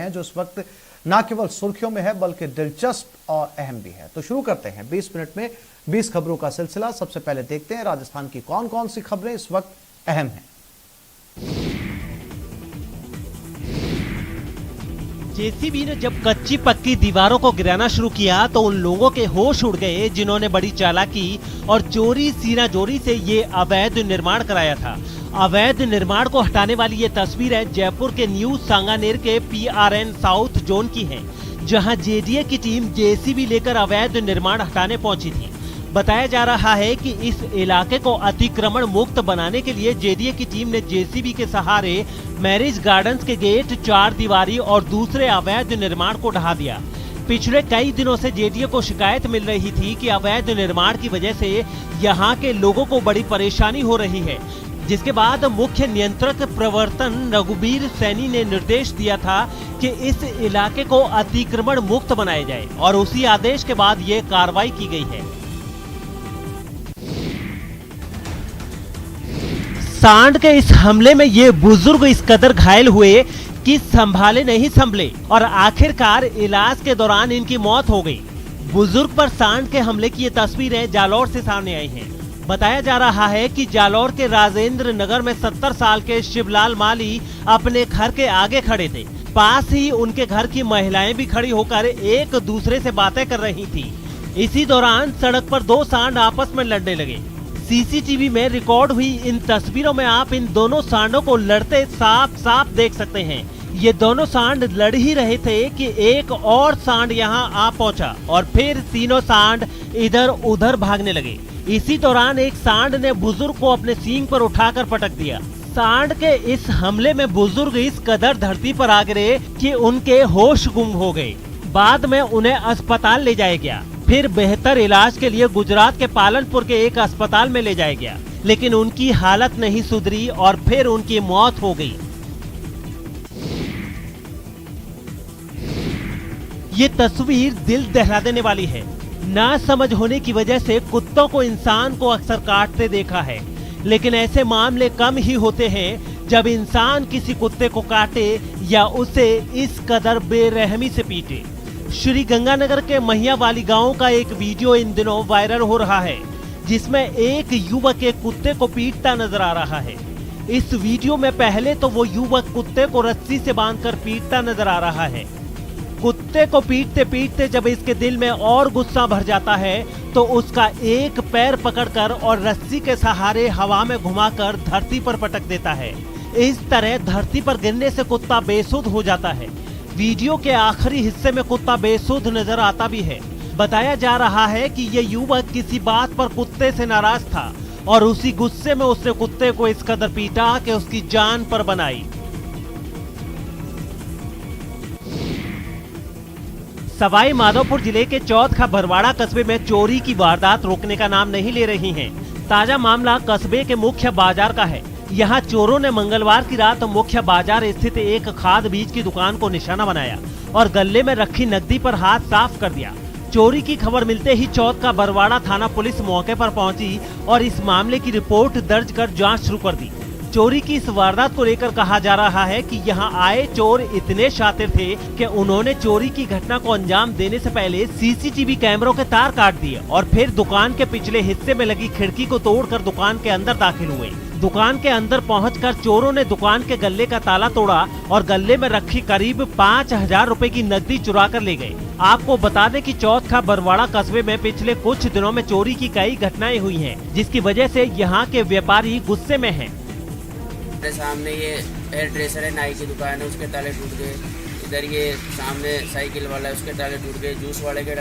हैं जो इस वक्त न केवल सुर्खियों में है बल्कि दिलचस्प और अहम भी है। तो शुरू करते हैं 20 मिनट में 20 खबरों का सिलसिला। सबसे पहले देखते हैं राजस्थान की कौन कौन सी खबरें इस वक्त अहम हैं। जेसीबी ने जब कच्ची पक्की दीवारों को गिराना शुरू किया तो उन लोगों के होश उड़ गए जिन्होंने बड़ी चालाकी और चोरी सीनाजोरी से ये अवैध निर्माण कराया था। अवैध निर्माण को हटाने वाली ये तस्वीरें जयपुर के न्यू सांगानेर के PRN साउथ जोन की हैं, जहां JDA की टीम जेसीबी लेकर अवैध निर्माण हटाने पहुंची थी। बताया जा रहा है कि इस इलाके को अतिक्रमण मुक्त बनाने के लिए JDA की टीम ने जेसीबी के सहारे मैरिज गार्डन्स के गेट, 4 दीवारी और दूसरे अवैध निर्माण को ढहा दिया। पिछले कई दिनों से JDA को शिकायत मिल रही थी कि अवैध निर्माण की वजह से यहाँ के लोगों को बड़ी परेशानी हो रही है, जिसके बाद मुख्य नियंत्रक प्रवर्तन रघुबीर सैनी ने निर्देश दिया था कि इस इलाके को अतिक्रमण मुक्त बनाया जाए और उसी आदेश के बाद ये कार्रवाई की गई है। सांड के इस हमले में ये बुजुर्ग इस कदर घायल हुए कि संभाले नहीं संभले और आखिरकार इलाज के दौरान इनकी मौत हो गई। बुजुर्ग पर सांड के हमले की ये तस्वीरें जालौर से सामने आई हैं। बताया जा रहा है कि जालौर के राजेंद्र नगर में 70 साल के शिवलाल माली अपने घर के आगे खड़े थे। पास ही उनके घर की महिलाएं भी खड़ी होकर एक दूसरे से बातें कर रही थी। इसी दौरान सड़क पर 2 सांड आपस में लड़ने लगे। CCTV में रिकॉर्ड हुई इन तस्वीरों में आप इन दोनों सांडों को लड़ते साफ देख सकते हैं। ये दोनों सांड लड़ ही रहे थे कि एक और सांड यहाँ आ पहुंचा और फिर तीनों सांड इधर उधर भागने लगे। इसी दौरान एक सांड ने बुजुर्ग को अपने सींग पर उठाकर पटक दिया। सांड के इस हमले में बुजुर्ग इस कदर धरती पर आ गिरे कि उनके होश गुम हो गए। बाद में उन्हें अस्पताल ले जाया गया, फिर बेहतर इलाज के लिए गुजरात के पालनपुर के एक अस्पताल में ले जाया गया, लेकिन उनकी हालत नहीं सुधरी और फिर उनकी मौत हो गई। ये तस्वीर दिल दहला देने वाली है। ना समझ होने की वजह से कुत्तों को इंसान को अक्सर काटते देखा है, लेकिन ऐसे मामले कम ही होते हैं जब इंसान किसी कुत्ते को काटे या उसे इस कदर बेरहमी से पीटे। श्री गंगानगर के महियावाली गांव का एक वीडियो इन दिनों वायरल हो रहा है, जिसमें एक युवक एक कुत्ते को पीटता नजर आ रहा है। इस वीडियो में पहले तो वो युवक कुत्ते को रस्सी से बांधकर पीटता नजर आ रहा है। कुत्ते को पीटते पीटते जब इसके दिल में और गुस्सा भर जाता है तो उसका एक पैर पकड़कर और रस्सी के सहारे हवा में घुमाकर धरती पर पटक देता है। इस तरह धरती पर गिरने से कुत्ता बेसुध हो जाता है। वीडियो के आखिरी हिस्से में कुत्ता बेसुध नजर आता भी है। बताया जा रहा है कि ये युवक किसी बात पर कुत्ते से नाराज था और उसी गुस्से में उसने कुत्ते को इस कदर पीटा कि उसकी जान पर बनाई। सवाई माधोपुर जिले के चौथ बरवाड़ा कस्बे में चोरी की वारदात रोकने का नाम नहीं ले रही हैं। ताजा मामला कस्बे के मुख्य बाजार का है। यहाँ चोरों ने मंगलवार की रात मुख्य बाजार स्थित एक खाद बीज की दुकान को निशाना बनाया और गले में रखी नकदी पर हाथ साफ कर दिया। चोरी की खबर मिलते ही चौथ का बरवाड़ा थाना पुलिस मौके पर पहुंची और इस मामले की रिपोर्ट दर्ज कर जांच शुरू कर दी। चोरी की इस वारदात को लेकर कहा जा रहा है कि यहाँ आए चोर इतने शातिर थे कि उन्होंने चोरी की घटना को अंजाम देने से पहले CCTV कैमरों के तार काट दिए और फिर दुकान के पिछले हिस्से में लगी खिड़की को तोड़कर दुकान के अंदर दाखिल हुए। दुकान के अंदर पहुंचकर चोरों ने दुकान के गल्ले का ताला तोड़ा और गल्ले में रखी करीब 5000 रुपए की नकदी चुरा कर ले गए। आपको बता दें कि चौथ का बरवाड़ा कस्बे में पिछले कुछ दिनों में चोरी की कई घटनाएं हुई हैं, जिसकी वजह से यहाँ के व्यापारी गुस्से में हैं। सामने ये हेयर ड्रेसर है, नाई की दुकान है, उसके ताले टूट गए। इधर ये सामने साइकिल वाला है, उसके ताले टूट गए। जूस वाले के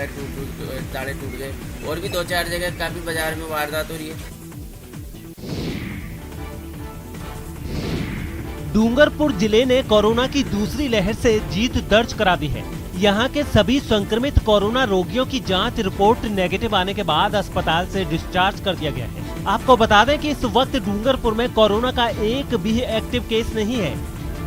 ताले टूट गए। और भी 2-4 जगह काफी बाजार में वारदात हो रही है। डूंगरपुर जिले ने कोरोना की दूसरी लहर से जीत दर्ज करा दी है। यहाँ के सभी संक्रमित कोरोना रोगियों की जांच रिपोर्ट नेगेटिव आने के बाद अस्पताल से डिस्चार्ज कर दिया गया है। आपको बता दें कि इस वक्त डूंगरपुर में कोरोना का एक भी एक्टिव केस नहीं है।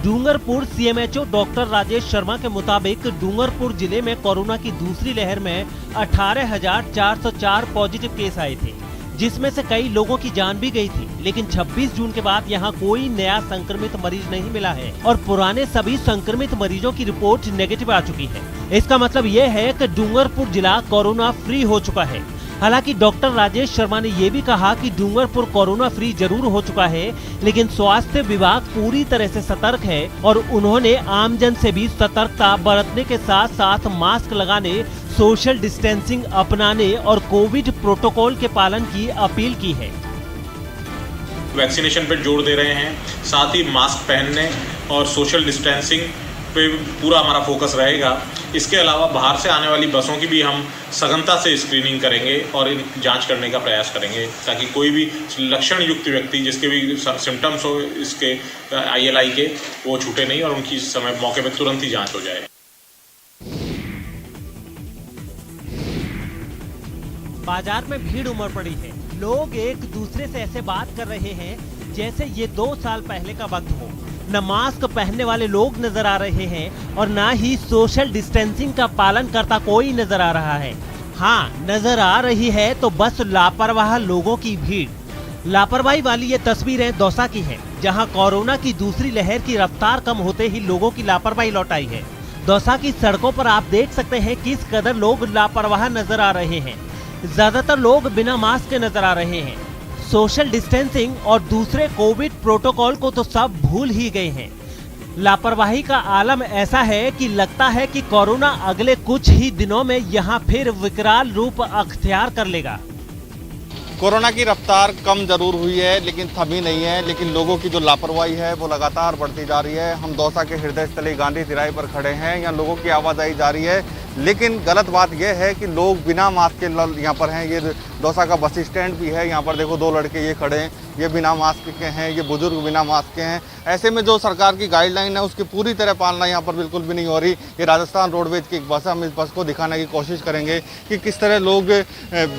डूंगरपुर CMHO डॉक्टर राजेश शर्मा के मुताबिक डूंगरपुर जिले में कोरोना की दूसरी लहर में 18,404 पॉजिटिव केस आए थे, जिसमें से कई लोगों की जान भी गई थी। लेकिन 26 जून के बाद यहाँ कोई नया संक्रमित मरीज नहीं मिला है और पुराने सभी संक्रमित मरीजों की रिपोर्ट नेगेटिव आ चुकी है। इसका मतलब ये है कि डूंगरपुर जिला कोरोना फ्री हो चुका है। हालांकि डॉक्टर राजेश शर्मा ने ये भी कहा कि डूंगरपुर कोरोना फ्री जरूर हो चुका है, लेकिन स्वास्थ्य विभाग पूरी तरह से सतर्क है और उन्होंने आमजन से भी सतर्कता बरतने के साथ साथ मास्क लगाने, सोशल डिस्टेंसिंग अपनाने और कोविड प्रोटोकॉल के पालन की अपील की है। वैक्सीनेशन पर जोर दे रहे हैं, साथ ही मास्क पहनने और सोशल डिस्टेंसिंग पे पूरा हमारा फोकस रहेगा। इसके अलावा बाहर से आने वाली बसों की भी हम सघनता से स्क्रीनिंग करेंगे और जांच करने का प्रयास करेंगे ताकि कोई भी लक्षण युक्त व्यक्ति जिसके भी सिम्टम्स हो इसके ILI के वो छूटे नहीं और उनकी समय मौके पर तुरंत ही जांच हो जाए। बाजार में भीड़ उमड़ पड़ी है। लोग एक दूसरे से ऐसे बात कर रहे हैं जैसे ये 2 साल पहले का वक्त हो। न मास्क पहनने वाले लोग नजर आ रहे हैं और न ही सोशल डिस्टेंसिंग का पालन करता कोई नजर आ रहा है। हाँ, नजर आ रही है तो बस लापरवाह लोगों की भीड़। लापरवाही वाली ये तस्वीरें दौसा की है, जहां कोरोना की दूसरी लहर की रफ्तार कम होते ही लोगों की लापरवाही लौट आई है। दौसा की सड़कों पर आप देख सकते हैं किस कदर लोग लापरवाह नजर आ रहे हैं। ज्यादातर लोग बिना मास्क के नजर आ रहे हैं। सोशल डिस्टेंसिंग और दूसरे कोविड प्रोटोकॉल को तो सब भूल ही गए हैं। लापरवाही का आलम ऐसा है कि लगता है कि कोरोना अगले कुछ ही दिनों में यहाँ फिर विकराल रूप अख्तियार कर लेगा। कोरोना की रफ्तार कम जरूर हुई है लेकिन थमी नहीं है, लेकिन लोगों की जो लापरवाही है वो लगातार बढ़ती जा रही है। हम दौसा के हृदय स्थली गांधी तिराहे पर खड़े हैं, यहाँ लोगों की आवाजाही जारी है, लेकिन गलत बात यह है कि लोग बिना मास्क के यहाँ पर हैं। ये दौसा का बस स्टैंड भी है, यहाँ पर देखो 2 लड़के ये खड़े हैं, ये बिना मास्क के हैं, ये बुजुर्ग बिना मास्क के हैं। ऐसे में जो सरकार की गाइडलाइन है उसकी पूरी तरह पालना यहाँ पर बिल्कुल भी नहीं हो रही। ये राजस्थान रोडवेज की एक बस है, हम इस बस को दिखाने की कोशिश करेंगे कि किस तरह लोग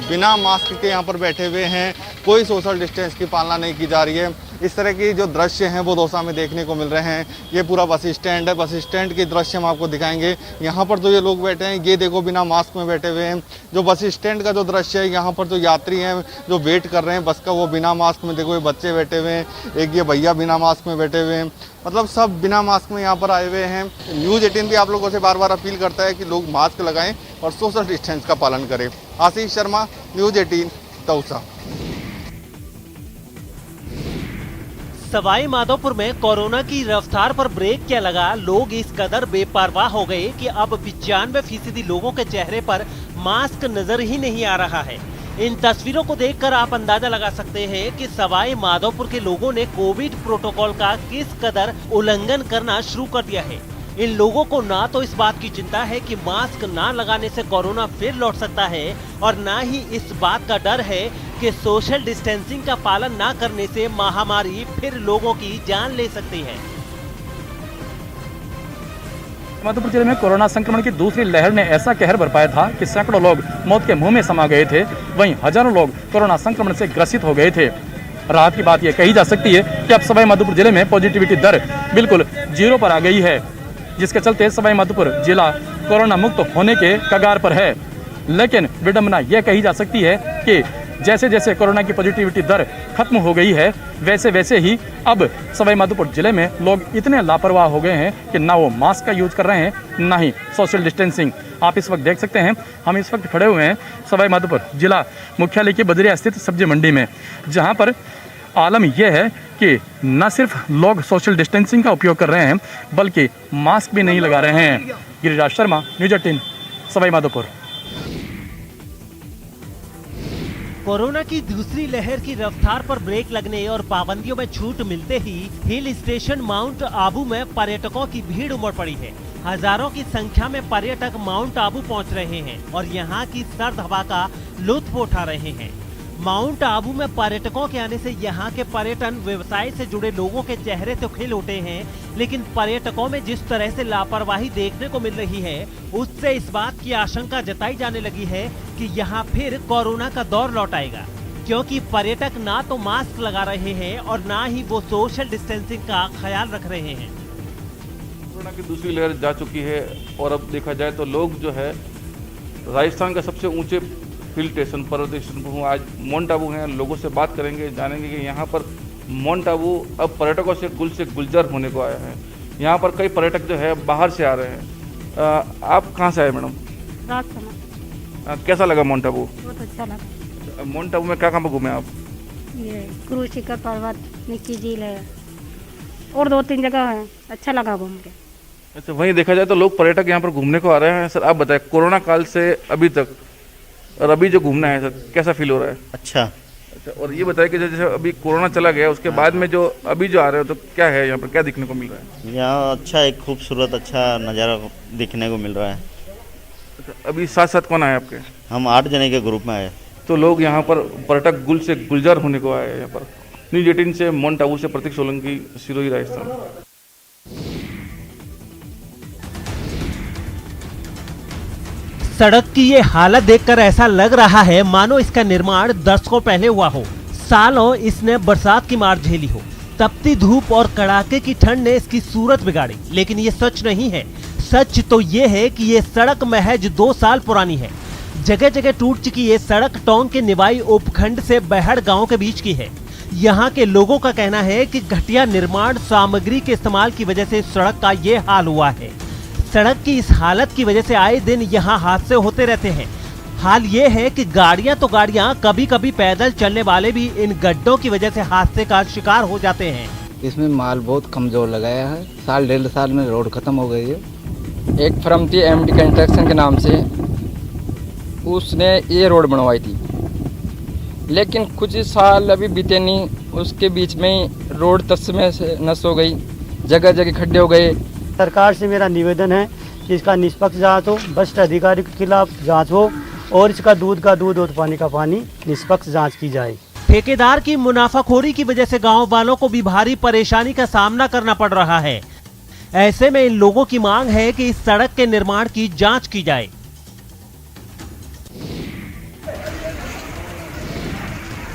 बिना मास्क के यहाँ पर बैठे हुए हैं, कोई सोशल डिस्टेंस की पालना नहीं की जा रही है। इस तरह की जो दृश्य हैं वो दौसा में देखने को मिल रहे हैं। ये पूरा बस स्टैंड है, बस स्टैंड के दृश्य हम आपको दिखाएंगे। यहाँ पर जो ये लोग बैठे हैं ये देखो बिना मास्क में बैठे हुए हैं। जो बस स्टैंड का जो दृश्य है, यहाँ पर जो यात्री हैं जो वेट कर रहे हैं बस का, वो बिना मास्क में देखो ये बच्चे बैठे हुए हैं, एक ये भैया बिना मास्क में बैठे हुए हैं, मतलब सब बिना मास्क में यहाँ पर आए हुए हैं। न्यूज़ 18 भी आप लोगों से बार बार अपील करता है कि लोग मास्क लगाएं और सोशल डिस्टेंस का पालन करें। आशीष शर्मा, न्यूज़ 18 दौसा। सवाई माधोपुर में कोरोना की रफ्तार पर ब्रेक क्या लगा, लोग इस कदर बेपरवाह हो गए कि अब 95% लोगों के चेहरे पर मास्क नजर ही नहीं आ रहा है। इन तस्वीरों को देखकर आप अंदाजा लगा सकते हैं कि सवाई माधोपुर के लोगों ने कोविड प्रोटोकॉल का किस कदर उल्लंघन करना शुरू कर दिया है। इन लोगों को ना तो इस बात की चिंता है कि मास्क ना लगाने से कोरोना फिर लौट सकता है और ना ही इस बात का डर है कि सोशल डिस्टेंसिंग का पालन ना करने से महामारी फिर लोगों की जान ले सकती है। माधोपुर जिले में कोरोना संक्रमण की दूसरी लहर ने ऐसा कहर बरपाया था कि सैकड़ों लोग मौत के मुंह में समा गए थे, वहीं हजारों लोग कोरोना संक्रमण से ग्रसित हो गए थे। राहत की बात यह कही जा सकती है कि अब सवाई माधोपुर जिले में पॉजिटिविटी दर बिल्कुल 0 पर आ गई है, जिसके चलते सवाई माधोपुर जिला कोरोना मुक्त होने के कगार पर है। लेकिन विडंबना यह कही जा सकती है कि जैसे जैसे कोरोना की पॉजिटिविटी दर खत्म हो गई है, वैसे वैसे ही अब सवाई माधोपुर जिले में लोग इतने लापरवाह हो गए हैं कि ना वो मास्क का यूज कर रहे हैं, ना ही सोशल डिस्टेंसिंग। आप इस वक्त देख सकते हैं, हम इस वक्त खड़े हुए हैं सवाई माधोपुर जिला मुख्यालय की बदरिया स्थित सब्जी मंडी में, जहां पर आलम यह है कि न सिर्फ लोग सोशल डिस्टेंसिंग का उपयोग कर रहे हैं बल्कि मास्क भी नहीं लगा रहे हैं। गिरिराज शर्मा, न्यूज़ 18 सवाई माधोपुर। कोरोना की दूसरी लहर की रफ्तार पर ब्रेक लगने और पाबंदियों में छूट मिलते ही हिल स्टेशन माउंट आबू में पर्यटकों की भीड़ उमड़ पड़ी है। हजारों की संख्या में पर्यटक माउंट आबू पहुंच रहे हैं और यहां की सर्द हवा का लुत्फ उठा रहे हैं। माउंट आबू में पर्यटकों के आने से यहाँ के पर्यटन व्यवसाय से जुड़े लोगों के चेहरे तो खिल उठे हैं, लेकिन पर्यटकों में जिस तरह से लापरवाही देखने को मिल रही है, उससे इस बात की आशंका जताई जाने लगी है कि यहाँ फिर कोरोना का दौर लौट आएगा, क्योंकि पर्यटक ना तो मास्क लगा रहे हैं और ना ही वो सोशल डिस्टेंसिंग का ख्याल रख रहे हैं। कोरोना की दूसरी लहर जा चुकी है और अब देखा जाए तो लोग जो है राजस्थान के सबसे ऊंचे हिल स्टेशन पर्वत स्टेशन पर हूँ। आज माउंट आबू हैं, लोगों से बात करेंगे, जानेंगे कि यहाँ पर माउंट आबू अब पर्यटकों से गुलजार होने को आया है। यहाँ पर कई पर्यटक जो है बाहर से आ रहे हैं। आप कहाँ से आए मैडम? राजस्थान। कैसा लगा माउंट आबू? बहुत अच्छा लगा। माउंट आबू में क्या कहाँ पर घूमे आप? ये गुरु शिखर पर्वत, निक्की झील है और 2-3 जगह है, अच्छा लगा घूम के। अच्छा, वहीं देखा जाए तो लोग पर्यटक यहाँ पर घूमने को आ रहे हैं। सर आप बताएं, कोरोना काल से अभी तक और अभी जो घूमना है सर, कैसा फील हो रहा है? अच्छा। और ये बताएं कि जैसे अभी कोरोना चला गया उसके बाद में जो अभी जो आ रहे हो तो क्या है यहाँ पर, क्या दिखने को मिल रहा है? यहाँ अच्छा एक खूबसूरत अच्छा नज़ारा दिखने को मिल रहा है। अच्छा, अभी साथ साथ कौन आए आपके? हम 8 जने के ग्रुप में आए। तो लोग यहाँ पर पर्यटक गुलजार होने को आए हैं यहाँ पर। न्यूज़ 18 से माउंट आबू से प्रतीक सोलंकी, सिरोही, राजस्थान। सड़क की ये हालत देखकर ऐसा लग रहा है मानो इसका निर्माण दशकों पहले हुआ हो। सालों इसने बरसात की मार झेली हो, तपती धूप और कड़ाके की ठंड ने इसकी सूरत बिगाड़ी। लेकिन ये सच नहीं है। सच तो ये है कि ये सड़क महज 2 साल पुरानी है। जगह जगह टूट चुकी ये सड़क टोंक के निवाई उपखंड से बहड़ गांव के बीच की है। यहाँ के लोगों का कहना है कि घटिया निर्माण सामग्री के इस्तेमाल की वजह से सड़क का ये हाल हुआ है। सड़क की इस हालत की वजह से आए दिन यहाँ हादसे होते रहते हैं। हाल ये है कि गाड़ियाँ तो गाड़ियाँ, कभी कभी पैदल चलने वाले भी इन गड्ढों की वजह से हादसे का शिकार हो जाते हैं। इसमें माल बहुत कमजोर लगाया है। 1.5 साल में रोड खत्म हो गई है। एक फर्म थी MD कंस्ट्रक्शन के नाम से, उसने ये रोड बनवाई थी, लेकिन कुछ साल अभी बीते नहीं, उसके बीच में रोड तस में से नस हो गई, जगह जगह खड्डे हो गए। सरकार से मेरा निवेदन है कि इसका निष्पक्ष जांच हो, भ्रष्ट अधिकारी के खिलाफ जांच हो और इसका दूध का दूध और पानी का पानी निष्पक्ष जांच की जाए। ठेकेदार की मुनाफाखोरी की वजह से गांव वालों को भी भारी परेशानी का सामना करना पड़ रहा है। ऐसे में इन लोगों की मांग है कि इस सड़क के निर्माण की जांच की जाए।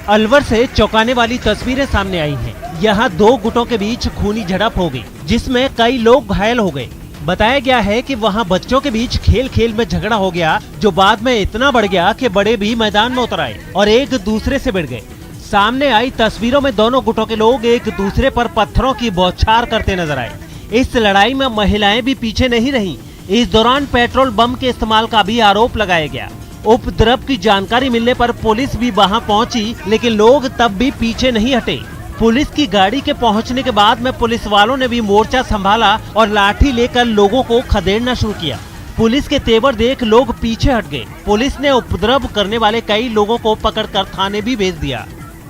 अलवर से चौंकाने वाली तस्वीरें सामने आई हैं। यहाँ 2 गुटों के बीच खूनी झड़प हो गई, जिसमें कई लोग घायल हो गए। बताया गया है कि वहाँ बच्चों के बीच खेल खेल में झगड़ा हो गया, जो बाद में इतना बढ़ गया कि बड़े भी मैदान में उतर आए और एक दूसरे से भिड़ गए। सामने आई तस्वीरों में दोनों गुटों के लोग एक दूसरे पर पत्थरों की बौछार करते नजर आए। इस लड़ाई में महिलाएं भी पीछे नहीं रहीं। इस दौरान पेट्रोल बम के इस्तेमाल का भी आरोप लगाया गया। उपद्रव की जानकारी मिलने पर पुलिस भी वहां पहुंची, लेकिन लोग तब भी पीछे नहीं हटे। पुलिस की गाड़ी के पहुंचने के बाद में पुलिस वालों ने भी मोर्चा संभाला और लाठी लेकर लोगों को खदेड़ना शुरू किया। पुलिस के तेवर देख लोग पीछे हट गए। पुलिस ने उपद्रव करने वाले कई लोगों को पकड़कर थाने भी भेज दिया।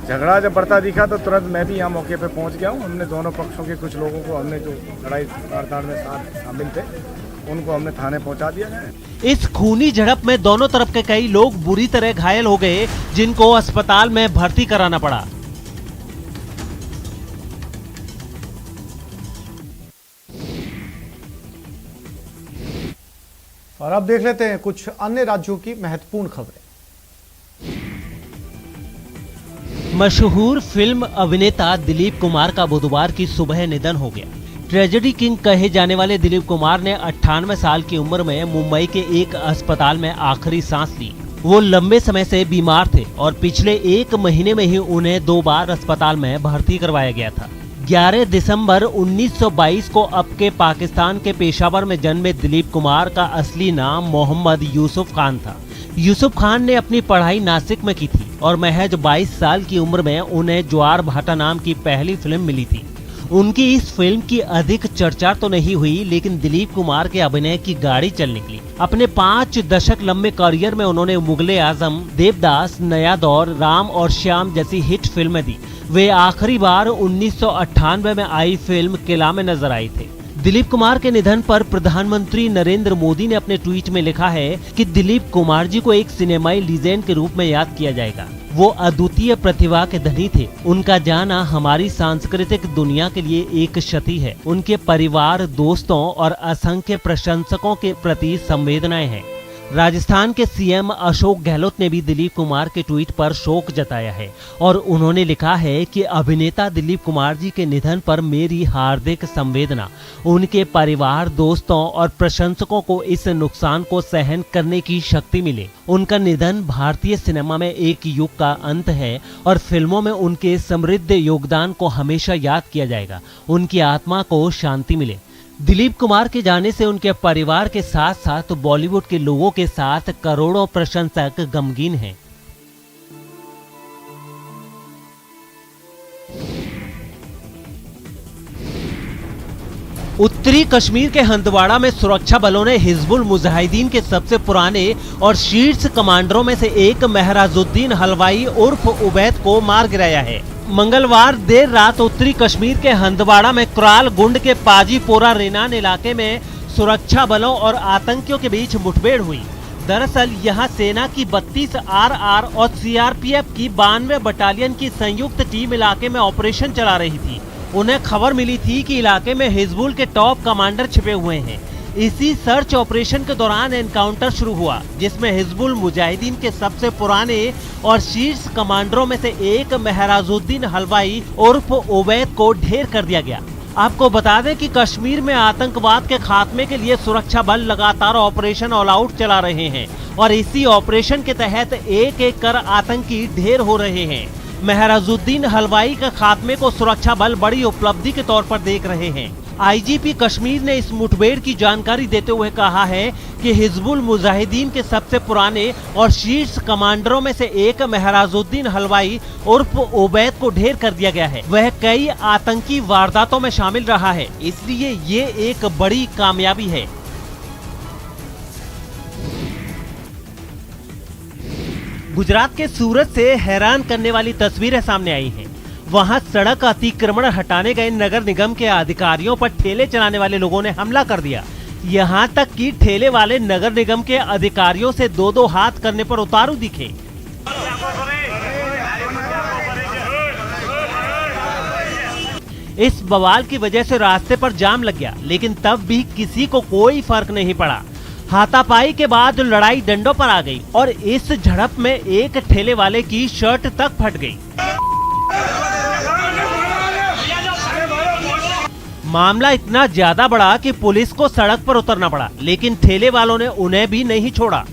झगड़ा जब बढ़ता दिखा तो तुरंत मैं भी यहाँ मौके पे पहुँच गया हूँ। हमने दोनों पक्षों के कुछ लोगों को, हमने जो लड़ाई ताड़ में शामिल थे, उनको हमने थाने पहुँचा दिया है। इस खूनी झड़प में दोनों तरफ के कई लोग बुरी तरह घायल हो गए, जिनको अस्पताल में भर्ती कराना पड़ा। और अब देख लेते हैं कुछ अन्य राज्यों की महत्वपूर्ण खबरें। मशहूर फिल्म अभिनेता दिलीप कुमार का बुधवार की सुबह निधन हो गया। ट्रेजेडी किंग कहे जाने वाले दिलीप कुमार ने 98 साल की उम्र में मुंबई के एक अस्पताल में आखिरी सांस ली। वो लंबे समय से बीमार थे और पिछले 1 महीने में ही उन्हें 2 बार अस्पताल में भर्ती करवाया गया था। 11 दिसंबर 1922 को अब के पाकिस्तान के पेशावर में जन्मे दिलीप कुमार का असली नाम मोहम्मद यूसुफ खान था। यूसुफ खान ने अपनी पढ़ाई नासिक में की थी और महज 22 साल की उम्र में उन्हें ज्वार भाटा नाम की पहली फिल्म मिली थी। उनकी इस फिल्म की अधिक चर्चा तो नहीं हुई, लेकिन दिलीप कुमार के अभिनय की गाड़ी चल निकली। अपने 5 दशक लंबे करियर में उन्होंने मुगले आजम, देवदास, नया दौर, राम और श्याम जैसी हिट फिल्में दी। वे आखिरी बार 1998 में आई फिल्म किला में नजर आए थे। दिलीप कुमार के निधन पर प्रधानमंत्री नरेंद्र मोदी ने अपने ट्वीट में लिखा है कि दिलीप कुमार जी को एक सिनेमाई लीजेंड के रूप में याद किया जाएगा। वो अद्वितीय प्रतिभा के धनी थे। उनका जाना हमारी सांस्कृतिक दुनिया के लिए एक क्षति है। उनके परिवार, दोस्तों और असंख्य प्रशंसकों के प्रति संवेदनाएं हैं। राजस्थान के सीएम अशोक गहलोत ने भी दिलीप कुमार के ट्वीट पर शोक जताया है और उन्होंने लिखा है कि अभिनेता दिलीप कुमार जी के निधन पर मेरी हार्दिक संवेदना। उनके परिवार, दोस्तों और प्रशंसकों को इस नुकसान को सहन करने की शक्ति मिले। उनका निधन भारतीय सिनेमा में एक युग का अंत है और फिल्मों में उनके समृद्ध योगदान को हमेशा याद किया जाएगा। उनकी आत्मा को शांति मिले। दिलीप कुमार के जाने से उनके परिवार के साथ साथ बॉलीवुड के लोगों के साथ करोड़ों प्रशंसक गमगीन हैं। उत्तरी कश्मीर के हंदवाड़ा में सुरक्षा बलों ने हिजबुल मुजाहिदीन के सबसे पुराने और शीर्ष कमांडरों में से एक महराजुद्दीन हलवाई उर्फ उबैद को मार गिराया है। मंगलवार देर रात उत्तरी कश्मीर के हंदवाड़ा में कुराल गुंड के पाजीपोरा रेनान इलाके में सुरक्षा बलों और आतंकियों के बीच मुठभेड़ हुई। दरअसल यहां सेना की 32 RR और CRPF की 92 बटालियन की संयुक्त टीम इलाके में ऑपरेशन चला रही थी। उन्हें खबर मिली थी कि इलाके में हिजबुल के टॉप कमांडर छिपे हुए हैं। इसी सर्च ऑपरेशन के दौरान एनकाउंटर शुरू हुआ, जिसमें हिजबुल मुजाहिदीन के सबसे पुराने और शीर्ष कमांडरों में से एक महराजुद्दीन हलवाई उर्फ उबैद को ढेर कर दिया गया। आपको बता दें कि कश्मीर में आतंकवाद के खात्मे के लिए सुरक्षा बल लगातार ऑपरेशन ऑल आउट चला रहे हैं और इसी ऑपरेशन के तहत एक एक कर आतंकी ढेर हो रहे हैं। महराजुद्दीन हलवाई के खात्मे को सुरक्षा बल बड़ी उपलब्धि के तौर पर देख रहे हैं। IGP कश्मीर ने इस मुठभेड़ की जानकारी देते हुए कहा है कि हिजबुल मुजाहिदीन के सबसे पुराने और शीर्ष कमांडरों में से एक महराजुद्दीन हलवाई उर्फ उबैद को ढेर कर दिया गया है। वह कई आतंकी वारदातों में शामिल रहा है, इसलिए ये एक बड़ी कामयाबी है। गुजरात के सूरत से हैरान करने वाली तस्वीरें सामने आई हैं। वहां सड़क अतिक्रमण हटाने गए नगर निगम के अधिकारियों पर ठेले चलाने वाले लोगों ने हमला कर दिया। यहां तक कि ठेले वाले नगर निगम के अधिकारियों से दो हाथ करने पर उतारू दिखे। इस बवाल की वजह से रास्ते पर जाम लग गया, लेकिन तब भी किसी को कोई फर्क नहीं पड़ा। हाथापाई के बाद लड़ाई डंडों पर आ गई और इस झड़प में एक ठेले वाले की शर्ट तक फट गई। मामला इतना ज्यादा बड़ा कि पुलिस को सड़क पर उतरना पड़ा, लेकिन ठेले वालों ने उन्हें भी नहीं छोड़ा।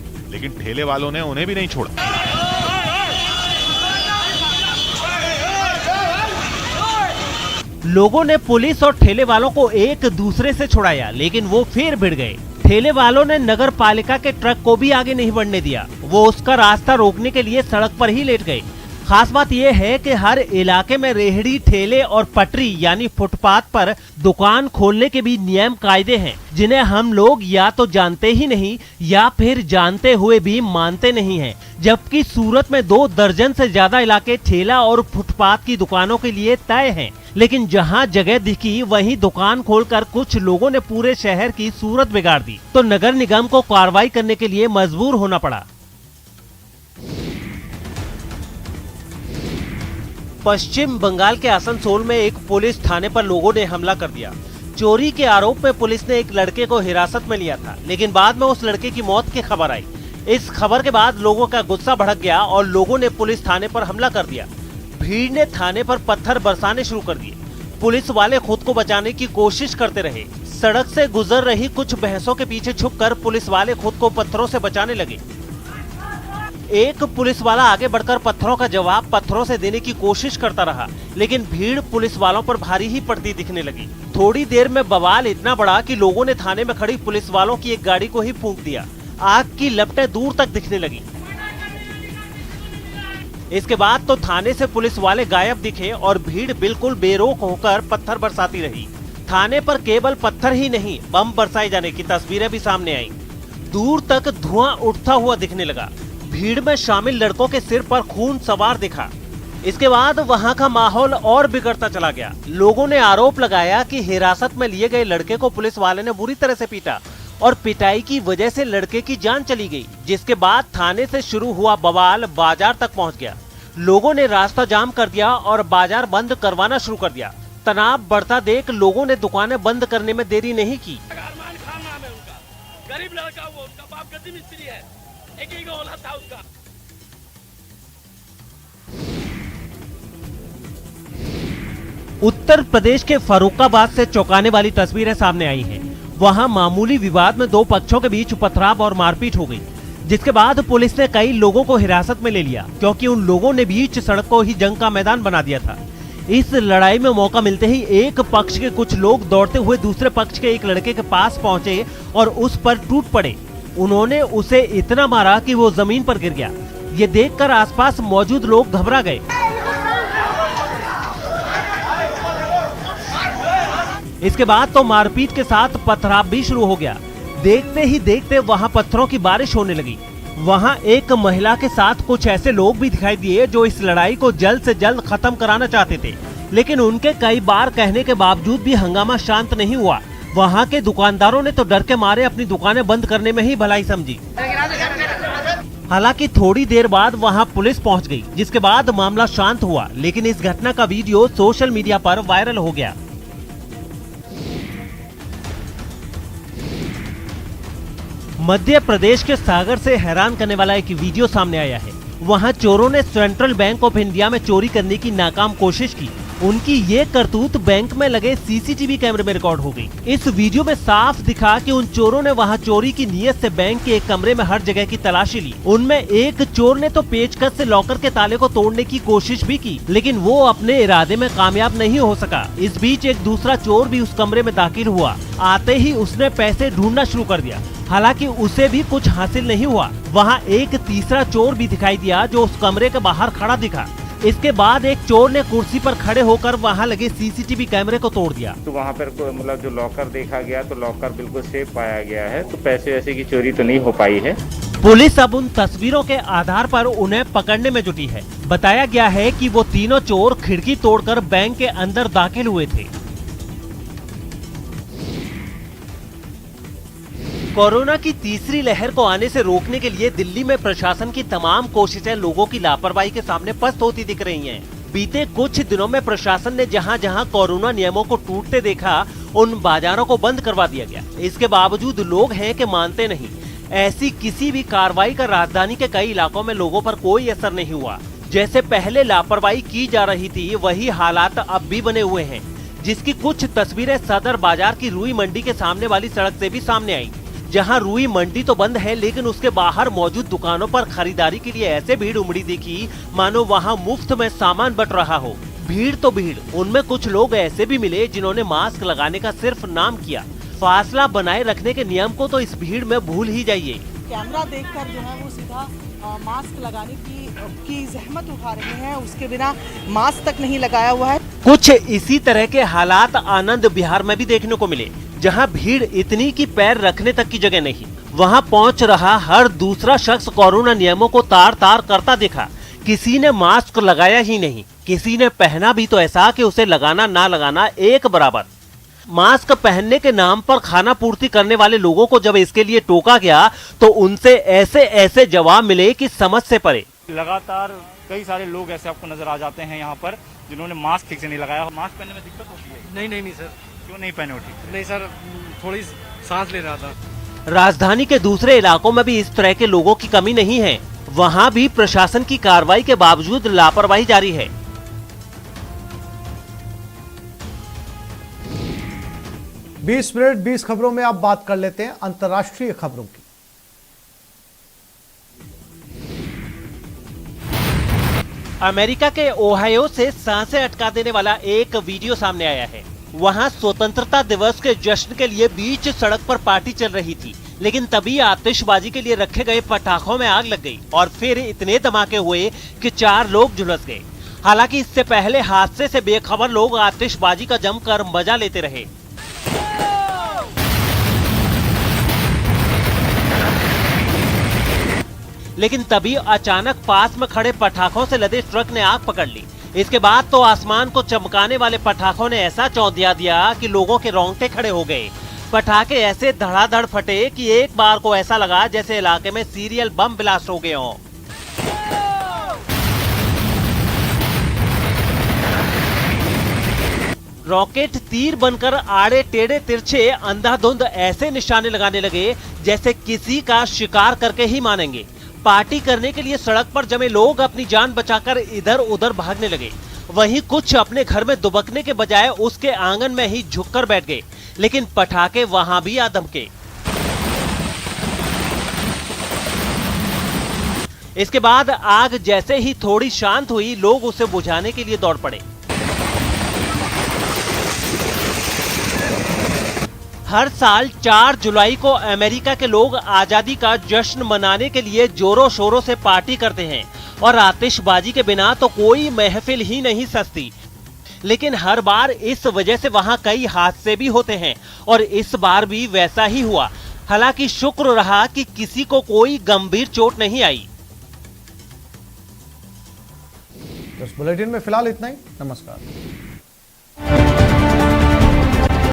लोगों ने पुलिस और ठेले वालों को एक दूसरे से छुड़ाया, लेकिन वो फिर भिड़ गए। ठेले वालों ने नगर पालिका के ट्रक को भी आगे नहीं बढ़ने दिया। वो उसका रास्ता रोकने के लिए सड़क पर ही लेट गए। खास बात यह है कि हर इलाके में रेहड़ी, ठेले और पटरी यानी फुटपाथ पर दुकान खोलने के भी नियम कायदे हैं, जिन्हें हम लोग या तो जानते ही नहीं या फिर जानते हुए भी मानते नहीं हैं। जबकि सूरत में 2 दर्जन से ज्यादा इलाके ठेला और फुटपाथ की दुकानों के लिए तय हैं, लेकिन जहां जगह दिखी वहीं दुकान खोलकर कुछ लोगों ने पूरे शहर की सूरत बिगाड़ दी, तो नगर निगम को कार्रवाई करने के लिए मजबूर होना पड़ा। पश्चिम बंगाल के आसनसोल में एक पुलिस थाने पर लोगों ने हमला कर दिया। चोरी के आरोप में पुलिस ने एक लड़के को हिरासत में लिया था, लेकिन बाद में उस लड़के की मौत की खबर आई। इस खबर के बाद लोगों का गुस्सा भड़क गया और लोगों ने पुलिस थाने पर हमला कर दिया। भीड़ ने थाने पर पत्थर बरसाने शुरू कर दिए। पुलिस वाले खुद को बचाने की कोशिश करते रहे। सड़क से गुजर रही कुछ भैंसों के पीछे छुपकर पुलिस वाले खुद को पत्थरों से बचाने लगे। एक पुलिस वाला आगे बढ़कर पत्थरों का जवाब पत्थरों से देने की कोशिश करता रहा, लेकिन भीड़ पुलिस वालों पर भारी ही पड़ती दिखने लगी। थोड़ी देर में बवाल इतना बड़ा कि लोगों ने थाने में खड़ी पुलिस वालों की एक गाड़ी को ही फूंक दिया। आग की लपटें दूर तक दिखने लगी। इसके बाद तो थाने से पुलिस वाले गायब दिखे और भीड़ बिल्कुल बेरोक होकर पत्थर बरसाती रही। थाने पर केवल पत्थर ही नहीं, बम बरसाए जाने की तस्वीरें भी सामने आईं। दूर तक धुआं उठता हुआ दिखने लगा। भीड़ में शामिल लड़कों के सिर पर खून सवार दिखा। इसके बाद वहां का माहौल और बिगड़ता चला गया। लोगों ने आरोप लगाया कि हिरासत में लिए गए लड़के को पुलिस वाले ने बुरी तरह से पीटा और पिटाई की वजह से लड़के की जान चली गई, जिसके बाद थाने से शुरू हुआ बवाल बाजार तक पहुंच गया। लोगों ने रास्ता जाम कर दिया और बाजार बंद करवाना शुरू कर दिया। तनाव बढ़ता देख लोगों ने दुकानें बंद करने में देरी नहीं की। गरीब लड़का वो, उनका बाप गद्दी मिस्त्री है, एक ही औलाद था उसका। उत्तर प्रदेश के फर्रुखाबाद से चौंकाने वाली तस्वीरें सामने आई हैं। वहां मामूली विवाद में दो पक्षों के बीच पथराव और मारपीट हो गई, जिसके बाद पुलिस ने कई लोगों को हिरासत में ले लिया, क्योंकि उन लोगों ने बीच सड़क को ही जंग का मैदान बना दिया था। इस लड़ाई में मौका मिलते ही एक पक्ष के कुछ लोग दौड़ते हुए दूसरे पक्ष के एक लड़के के पास पहुंचे और उस पर टूट पड़े। उन्होंने उसे इतना मारा कि वो जमीन पर गिर गया। ये देखकर आसपास मौजूद लोग घबरा गए। इसके बाद तो मारपीट के साथ पथराव भी शुरू हो गया। देखते ही देखते वहां पत्थरों की बारिश होने लगी। वहां एक महिला के साथ कुछ ऐसे लोग भी दिखाई दिए जो इस लड़ाई को जल्द से जल्द खत्म कराना चाहते थे, लेकिन उनके कई बार कहने के बावजूद भी हंगामा शांत नहीं हुआ। वहां के दुकानदारों ने तो डर के मारे अपनी दुकानें बंद करने में ही भलाई समझी। हालांकि थोड़ी देर बाद वहां पुलिस पहुंच गई, जिसके बाद मामला शांत हुआ, लेकिन इस घटना का वीडियो सोशल मीडिया पर वायरल हो गया। मध्य प्रदेश के सागर से हैरान करने वाला एक वीडियो सामने आया है। वहां चोरों ने सेंट्रल बैंक ऑफ इंडिया में चोरी करने की नाकाम कोशिश की। उनकी ये करतूत बैंक में लगे सीसीटीवी कैमरे में रिकॉर्ड हो गई। इस वीडियो में साफ दिखा कि उन चोरों ने वहां चोरी की नीयत से बैंक के एक कमरे में हर जगह की तलाशी ली। उनमें एक चोर ने तो पेचकस से लॉकर के ताले को तोड़ने की कोशिश भी की, लेकिन वो अपने इरादे में कामयाब नहीं हो सका। इस बीच एक दूसरा चोर भी उस कमरे में दाखिल हुआ। आते ही उसने पैसे ढूंढना शुरू कर दिया। हालांकि उसे भी कुछ हासिल नहीं हुआ। वहाँ एक तीसरा चोर भी दिखाई दिया जो उस कमरे के बाहर खड़ा दिखा। इसके बाद एक चोर ने कुर्सी पर खड़े होकर वहां लगे सीसीटीवी कैमरे को तोड़ दिया। तो वहां पर मतलब जो लॉकर देखा गया तो लॉकर बिल्कुल सेफ पाया गया है, तो पैसे वैसे की चोरी तो नहीं हो पाई है। पुलिस अब उन तस्वीरों के आधार पर उन्हें पकड़ने में जुटी है। बताया गया है कि वो तीनों चोर खिड़की तोड़कर बैंक के अंदर दाखिल हुए थे। कोरोना की तीसरी लहर को आने से रोकने के लिए दिल्ली में प्रशासन की तमाम कोशिशें लोगों की लापरवाही के सामने पस्त होती दिख रही हैं। बीते कुछ दिनों में प्रशासन ने जहां जहां कोरोना नियमों को टूटते देखा, उन बाजारों को बंद करवा दिया गया। इसके बावजूद लोग हैं कि मानते नहीं। ऐसी किसी भी कार्रवाई का राजधानी के कई इलाकों में लोगों पर कोई असर नहीं हुआ। जैसे पहले लापरवाही की जा रही थी, वही हालात अब भी बने हुए हैं, जिसकी कुछ तस्वीरें सदर बाजार की रुई मंडी के सामने वाली सड़क से भी सामने आई, जहां रुई मंडी तो बंद है, लेकिन उसके बाहर मौजूद दुकानों पर खरीदारी के लिए ऐसे भीड़ उमड़ी दिखी मानो वहां मुफ्त में सामान बंट रहा हो। भीड़ तो भीड़, उनमें कुछ लोग ऐसे भी मिले जिन्होंने मास्क लगाने का सिर्फ नाम किया। फासला बनाए रखने के नियम को तो इस भीड़ में भूल ही जाइए। कैमरा देखकर जो है वो सीधा मास्क लगाने की जहमत उठा रहे हैं, उसके बिना मास्क तक नहीं लगाया हुआ है। कुछ इसी तरह के हालात आनंद विहार में भी देखने को मिले, जहां भीड़ इतनी कि पैर रखने तक की जगह नहीं। वहां पहुंच रहा हर दूसरा शख्स कोरोना नियमों को तार तार करता दिखा। किसी ने मास्क लगाया ही नहीं, किसी ने पहना भी तो ऐसा कि उसे लगाना ना लगाना एक बराबर। मास्क पहनने के नाम पर खाना पूर्ति करने वाले लोगों को जब इसके लिए टोका गया तो उनसे ऐसे ऐसे जवाब मिले कि समझ से परे। लगातार कई सारे लोग ऐसे आपको नजर आ जाते हैं यहाँ पर जिन्होंने मास्क ठीक से नहीं लगाया। मास्क पहनने में दिक्कत होती है? नहीं सर। क्यों नहीं पहने हो ठीक? नहीं सर, थोड़ी सांस ले रहा था। राजधानी के दूसरे इलाकों में भी इस तरह के लोगों की कमी नहीं है। वहां भी प्रशासन की कार्रवाई के बावजूद लापरवाही जारी है। 20 मिनट 20 खबरों में आप बात कर लेते हैं अंतर्राष्ट्रीय खबरों की। अमेरिका के ओहायो से सांसें अटका देने वाला एक वीडियो सामने आया है। वहां स्वतंत्रता दिवस के जश्न के लिए बीच सड़क पर पार्टी चल रही थी, लेकिन तभी आतिशबाजी के लिए रखे गए पटाखों में आग लग गई और फिर इतने धमाके हुए कि 4 लोग झुलस गए। हालांकि इससे पहले हादसे से बेखबर लोग आतिशबाजी का जमकर मजा लेते रहे। लेकिन तभी अचानक पास में खड़े पटाखों से लदे ट्रक ने आग पकड़ ली। इसके बाद तो आसमान को चमकाने वाले पटाखों ने ऐसा चौंधिया दिया कि लोगों के रोंगटे खड़े हो गए। पटाखे ऐसे धड़ाधड़ फटे कि एक बार को ऐसा लगा जैसे इलाके में सीरियल बम ब्लास्ट हो गए हों। रॉकेट तीर बनकर आड़े टेढ़े तिरछे अंधाधुंध ऐसे निशाने लगाने लगे जैसे किसी का शिकार करके ही मानेंगे। पार्टी करने के लिए सड़क पर जमे लोग अपनी जान बचाकर इधर उधर भागने लगे। वहीं कुछ अपने घर में दुबकने के बजाय उसके आंगन में ही झुककर बैठ गए, लेकिन पटाखे वहां भी आ दमके। इसके बाद आग जैसे ही थोड़ी शांत हुई, लोग उसे बुझाने के लिए दौड़ पड़े। हर साल 4 जुलाई को अमेरिका के लोग आजादी का जश्न मनाने के लिए जोरों शोरों से पार्टी करते हैं और आतिशबाजी के बिना तो कोई महफिल ही नहीं सजती। लेकिन हर बार इस वजह से वहां कई हादसे भी होते हैं और इस बार भी वैसा ही हुआ। हालांकि शुक्र रहा कि किसी को कोई गंभीर चोट नहीं आई। तो इस बुलेटिन में फिलहाल इतना ही। नमस्कार।